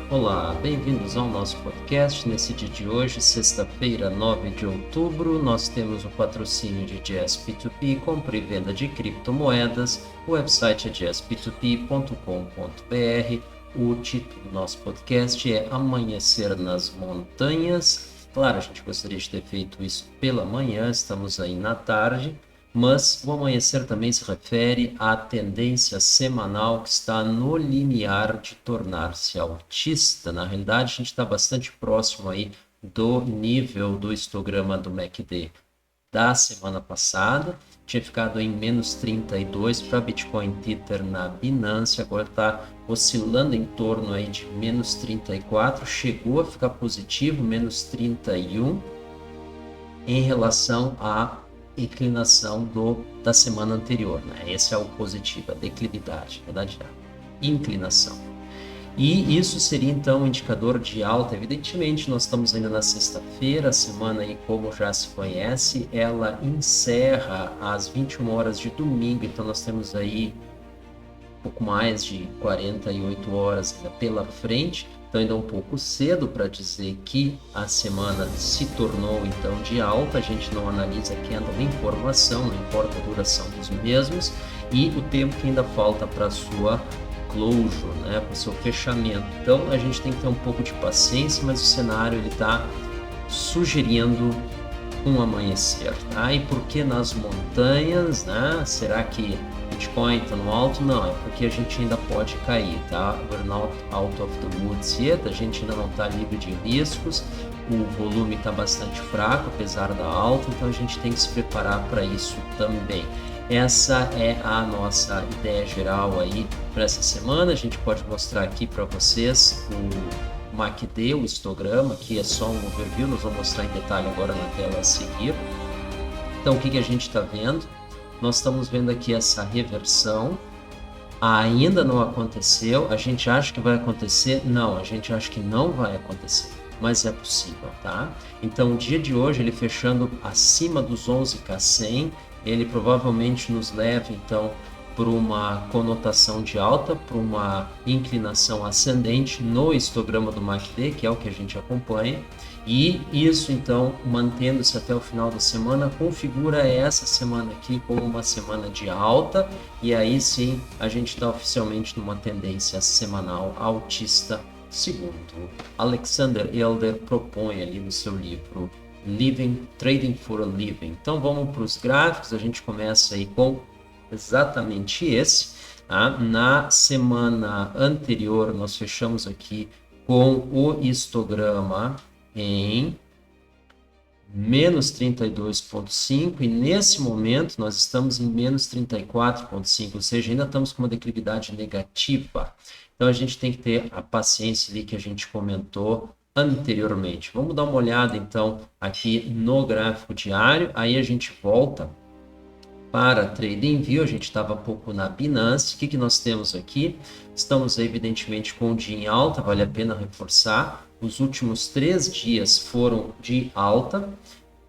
Olá, bem-vindos ao nosso podcast. Nesse dia de hoje, sexta-feira, 9 de outubro, nós temos o patrocínio de Jazz P2P, compra e venda de criptomoedas. O website é jazzp2p.com.br. O título do nosso podcast é Amanhecer nas Montanhas. Claro, a gente gostaria de ter feito isso pela manhã, estamos aí na tarde. Mas o amanhecer também se refere à tendência semanal que está no limiar de tornar-se altista. Na realidade, a gente está bastante próximo aí do nível do histograma do MACD da semana passada. Tinha ficado em menos 32 para Bitcoin Tether na Binance, agora está oscilando em torno aí de menos 34, chegou a ficar positivo, menos 31, em relação à inclinação da semana anterior, né? Esse é o positivo, a declividade, na verdade, a inclinação. E isso seria então um indicador de alta. Evidentemente, nós estamos ainda na sexta-feira, a semana aí, como já se conhece, ela encerra às 21 horas de domingo, então nós temos aí pouco mais de 48 horas ainda pela frente, então ainda é um pouco cedo para dizer que a semana se tornou então de alta. A gente não analisa candle em formação, não importa a duração dos mesmos e o tempo que ainda falta para sua closure, né, para o seu fechamento. Então a gente tem que ter um pouco de paciência, mas o cenário ele está sugerindo um amanhecer, tá? E por que nas montanhas, né? Será que Bitcoin está no alto? Não, é porque a gente ainda pode cair, tá? We're not out of the woods yet, a gente ainda não está livre de riscos, o volume está bastante fraco, apesar da alta, então a gente tem que se preparar para isso também. Essa é a nossa ideia geral aí para essa semana. A gente pode mostrar aqui para vocês o MACD, o histograma, que é só um overview, nós vamos mostrar em detalhe agora na tela a seguir. Então, o que a gente está vendo? Nós estamos vendo aqui essa reversão, ainda não aconteceu, a gente acha que vai acontecer? Não, a gente acha que não vai acontecer, mas é possível, tá? Então, o dia de hoje, ele fechando acima dos 11K100, ele provavelmente nos leva, então, por uma conotação de alta, por uma inclinação ascendente no histograma do MACD, que é o que a gente acompanha, e isso então, mantendo-se até o final da semana, configura essa semana aqui como uma semana de alta, e aí sim a gente está oficialmente numa tendência semanal altista, segundo Alexander Elder propõe ali no seu livro Trading for a Living. Então vamos para os gráficos, a gente começa aí com exatamente esse. Tá? Na semana anterior, nós fechamos aqui com o histograma em menos 32,5 e nesse momento nós estamos em menos 34,5, ou seja, ainda estamos com uma declividade negativa. Então a gente tem que ter a paciência ali que a gente comentou anteriormente. Vamos dar uma olhada então aqui no gráfico diário, aí a gente volta para TradingView, a gente estava há pouco na Binance. O que nós temos aqui? Estamos evidentemente com o dia em alta, vale a pena reforçar. Os últimos 3 dias foram de alta.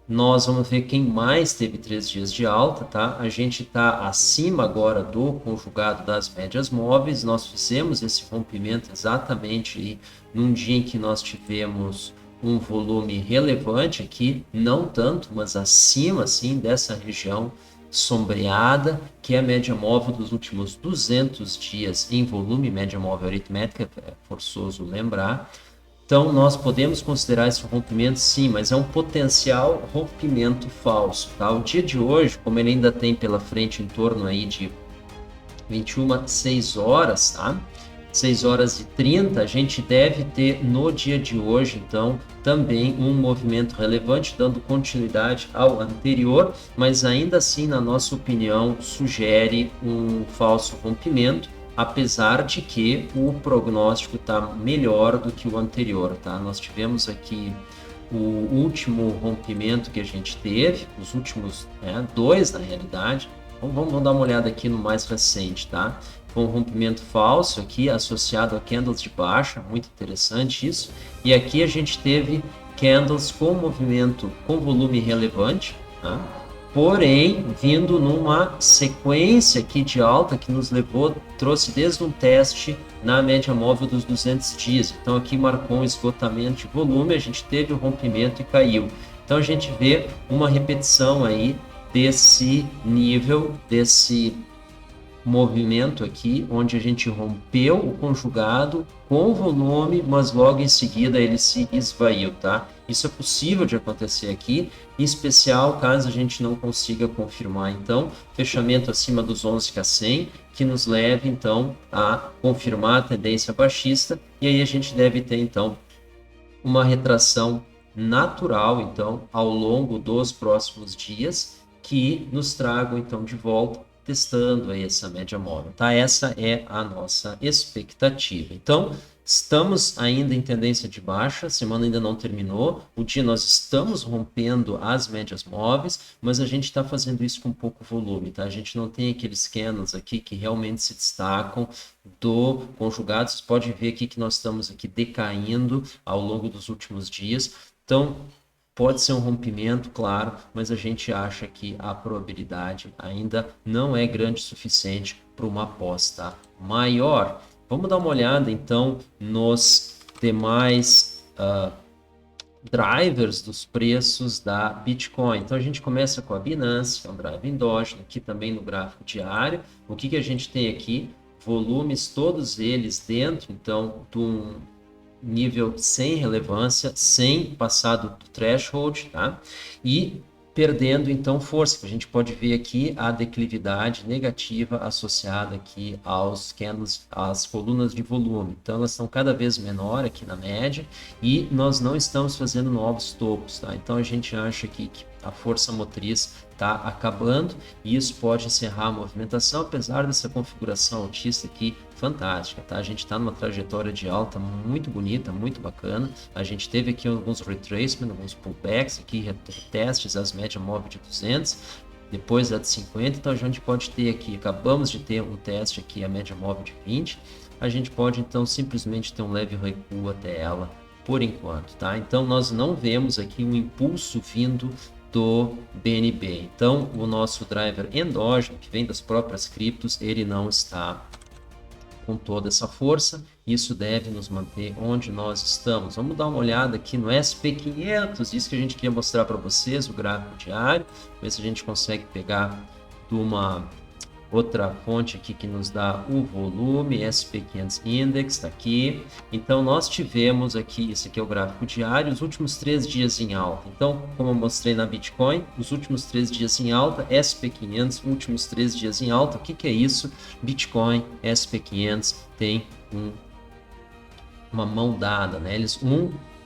Nós vamos ver quem mais teve 3 dias de alta, tá? A gente está acima agora do conjugado das médias móveis. Nós fizemos esse rompimento exatamente aí num dia em que nós tivemos um volume relevante aqui, não tanto, mas acima sim dessa região sombreada, que é a média móvel dos últimos 200 dias em volume, média móvel aritmética, é forçoso lembrar. Então, nós podemos considerar esse rompimento, sim, mas é um potencial rompimento falso, tá? O dia de hoje, como ele ainda tem pela frente em torno aí de 6 horas, tá? 6 horas e 30, a gente deve ter no dia de hoje, então, também um movimento relevante, dando continuidade ao anterior, mas ainda assim, na nossa opinião, sugere um falso rompimento, apesar de que o prognóstico está melhor do que o anterior, tá? Nós tivemos aqui o último rompimento que a gente teve, os últimos 2 na realidade. Vamos dar uma olhada aqui no mais recente, tá? Foi um rompimento falso aqui, associado a candles de baixa, muito interessante isso. E aqui a gente teve candles com movimento com volume relevante, tá? porém vindo numa sequência aqui de alta que nos levou, trouxe desde um teste na média móvel dos 200 dias. Então aqui marcou um esgotamento de volume, a gente teve o rompimento e caiu. Então a gente vê uma repetição aí desse nível, desse movimento aqui, onde a gente rompeu o conjugado com volume, mas logo em seguida ele se esvaiu, tá? Isso é possível de acontecer aqui, em especial caso a gente não consiga confirmar, então, fechamento acima dos 11K100, que nos leve, então, a confirmar a tendência baixista, e aí a gente deve ter, então, uma retração natural, então, ao longo dos próximos dias, que nos tragam, então, de volta testando aí essa média móvel, tá? Essa é a nossa expectativa. Então, estamos ainda em tendência de baixa, a semana ainda não terminou, o dia nós estamos rompendo as médias móveis, mas a gente está fazendo isso com pouco volume, tá? A gente não tem aqueles candles aqui que realmente se destacam do conjugado. Vocês podem ver aqui que nós estamos aqui decaindo ao longo dos últimos dias. Então, pode ser um rompimento, claro, mas a gente acha que a probabilidade ainda não é grande o suficiente para uma aposta maior. Vamos dar uma olhada então nos demais drivers dos preços da Bitcoin. Então a gente começa com a Binance, que é um driver endógeno, aqui também no gráfico diário. O que a gente tem aqui? Volumes, todos eles dentro, então, de um nível sem relevância, sem passar do threshold, tá? E perdendo então força, que a gente pode ver aqui a declividade negativa associada aqui aos candles, às colunas de volume. Então elas estão cada vez menor aqui na média e nós não estamos fazendo novos topos, tá? Então a gente acha aqui que a força motriz está acabando e isso pode encerrar a movimentação, apesar dessa configuração altista aqui fantástica, tá? A gente está numa trajetória de alta muito bonita, muito bacana. A gente teve aqui alguns retracements, alguns pullbacks aqui, testes às médias móveis de 200, depois a de 50, então a gente pode ter aqui, acabamos de ter um teste aqui, a média móvel de 20, a gente pode então simplesmente ter um leve recuo até ela por enquanto, tá? Então nós não vemos aqui um impulso vindo do BNB. Então, o nosso driver endógeno, que vem das próprias criptos, ele não está com toda essa força. Isso deve nos manter onde nós estamos. Vamos dar uma olhada aqui no SP500, isso que a gente queria mostrar para vocês, o gráfico diário, ver se a gente consegue pegar de uma outra fonte aqui que nos dá o volume, SP500 Index, está aqui. Então, nós tivemos aqui, esse aqui é o gráfico diário, os últimos 3 dias em alta. Então, como eu mostrei na Bitcoin, os últimos 3 dias em alta, SP500, últimos 3 dias em alta. O que é isso? Bitcoin, SP500 tem uma mão dada, né? Eles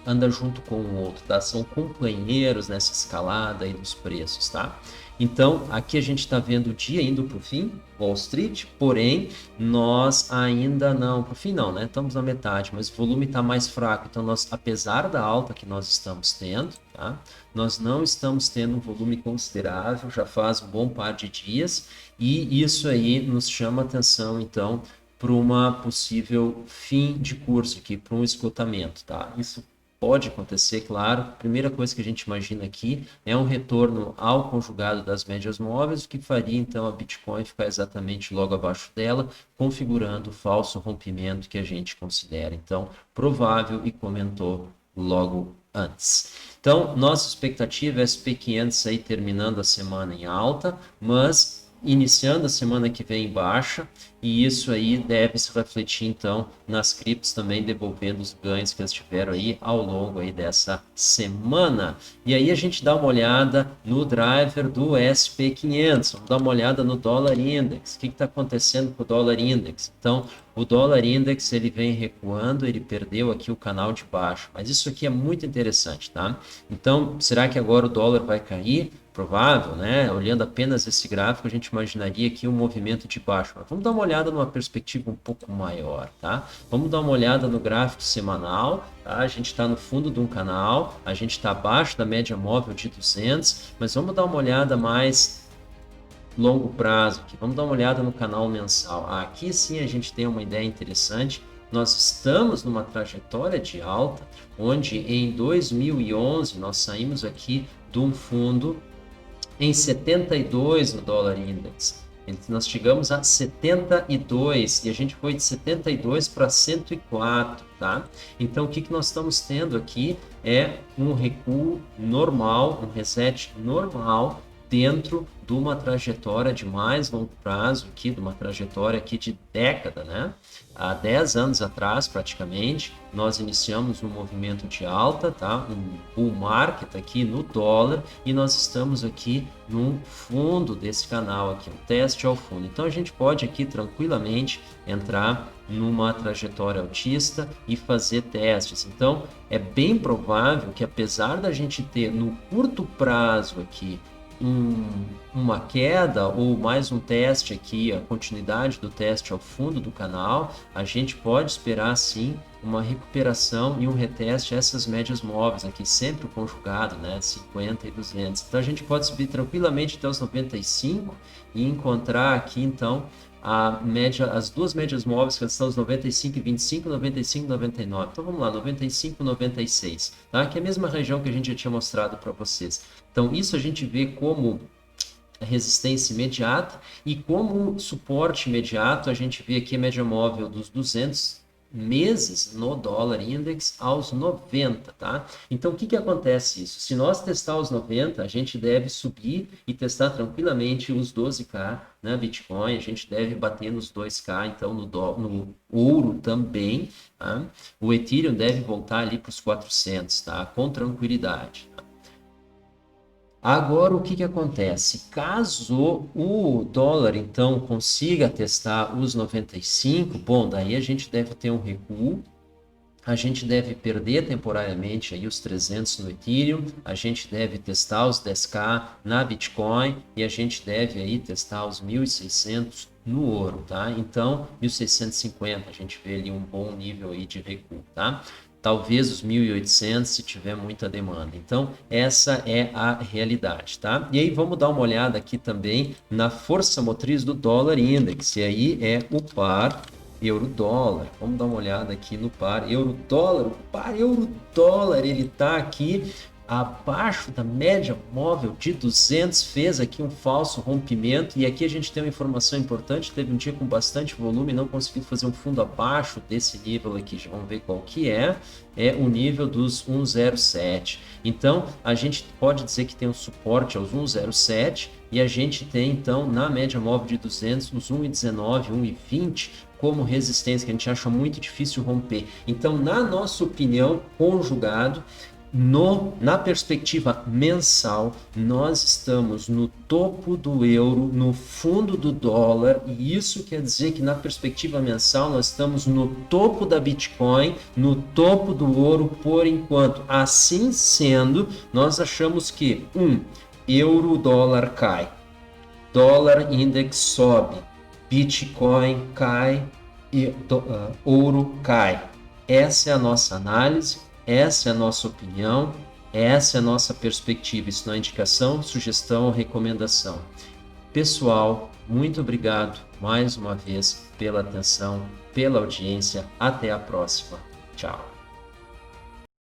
anda junto com o outro, tá? São companheiros nessa escalada aí dos preços, tá? Então, aqui a gente está vendo o dia indo para o fim, Wall Street, porém, nós ainda não, para o fim não, né? Estamos na metade, mas o volume está mais fraco. Então, nós, apesar da alta que nós estamos tendo, tá? Nós não estamos tendo um volume considerável, já faz um bom par de dias, e isso aí nos chama atenção, então, para uma possível fim de curso aqui, para um esgotamento, tá? Isso pode acontecer, claro. A primeira coisa que a gente imagina aqui é um retorno ao conjugado das médias móveis, o que faria então a Bitcoin ficar exatamente logo abaixo dela, configurando o falso rompimento que a gente considera então provável e comentou logo antes. Então, nossa expectativa é SP500 aí terminando a semana em alta, mas iniciando a semana que vem em baixa, e isso aí deve se refletir então nas criptos também, devolvendo os ganhos que eles tiveram aí ao longo aí dessa semana. E aí a gente dá uma olhada no driver do SP500, vamos dar uma olhada no dólar index. O que está acontecendo com o dólar index? Então, o dólar index ele vem recuando, ele perdeu aqui o canal de baixo, mas isso aqui é muito interessante, tá? Então, será que agora o dólar vai cair? Provável, né? Olhando apenas esse gráfico, a gente imaginaria aqui um movimento de baixo. Mas vamos dar uma olhada numa perspectiva um pouco maior, tá? Vamos dar uma olhada no gráfico semanal, tá? A gente está no fundo de um canal, a gente está abaixo da média móvel de 200, mas vamos dar uma olhada mais longo prazo aqui. Vamos dar uma olhada no canal mensal. Aqui sim a gente tem uma ideia interessante. Nós estamos numa trajetória de alta, onde em 2011 nós saímos aqui de um fundo em 72 no dólar index. Nós chegamos a 72 e a gente foi de 72 para 104, tá? Então, o que nós estamos tendo aqui é um recuo normal, um reset normal dentro de uma trajetória de mais longo prazo aqui, de uma trajetória aqui de década, né? Há 10 anos atrás, praticamente, nós iniciamos um movimento de alta, tá? Um bull market aqui no dólar e nós estamos aqui no fundo desse canal aqui, um teste ao fundo. Então, a gente pode aqui tranquilamente entrar numa trajetória altista e fazer testes. Então, é bem provável que apesar da gente ter no curto prazo aqui uma queda ou mais um teste aqui, a continuidade do teste ao fundo do canal, a gente pode esperar sim uma recuperação e um reteste essas médias móveis aqui, sempre conjugado, né, 50 e 200. Então a gente pode subir tranquilamente até os 95 e encontrar aqui então a média, as duas médias móveis que são os 95 e 25, 95 e 99. Então vamos lá, 95 e 96, tá? Que é a mesma região que a gente já tinha mostrado para vocês. Então isso a gente vê como resistência imediata e como suporte imediato a gente vê aqui a média móvel dos 200 meses no dólar index aos 90, tá? Então, o que acontece isso? Se nós testar os 90, a gente deve subir e testar tranquilamente os 12K na Bitcoin, a gente deve bater nos 2K, então no ouro também, tá? O Ethereum deve voltar ali para os 400, tá? Com tranquilidade. Agora, o que acontece? Caso o dólar, então, consiga testar os 95, bom, daí a gente deve ter um recuo, a gente deve perder temporariamente aí os 300 no Ethereum, a gente deve testar os 10K na Bitcoin e a gente deve aí testar os 1.600 no ouro, tá? Então, 1.650, a gente vê ali um bom nível aí de recuo, tá? Talvez os 1.800 se tiver muita demanda. Então, essa é a realidade, tá? E aí, vamos dar uma olhada aqui também na força motriz do dólar index. E aí é o par euro-dólar. Vamos dar uma olhada aqui no par euro-dólar. O par euro-dólar, ele tá aqui abaixo da média móvel de 200, fez aqui um falso rompimento e aqui a gente tem uma informação importante, teve um dia com bastante volume, não conseguiu fazer um fundo abaixo desse nível aqui, já vamos ver qual que é o nível dos 107. Então, a gente pode dizer que tem um suporte aos 107 e a gente tem, então, na média móvel de 200, os 1,19, 1,20 como resistência, que a gente acha muito difícil romper. Então, na nossa opinião, conjugado, na perspectiva mensal, nós estamos no topo do euro, no fundo do dólar, e isso quer dizer que na perspectiva mensal nós estamos no topo da Bitcoin, no topo do ouro por enquanto. Assim sendo, nós achamos que euro-dólar cai, dólar index sobe, Bitcoin cai e ouro cai. Essa é a nossa análise. Essa é a nossa opinião, essa é a nossa perspectiva. Isso não é indicação, sugestão ou recomendação. Pessoal, muito obrigado mais uma vez pela atenção, pela audiência. Até a próxima. Tchau.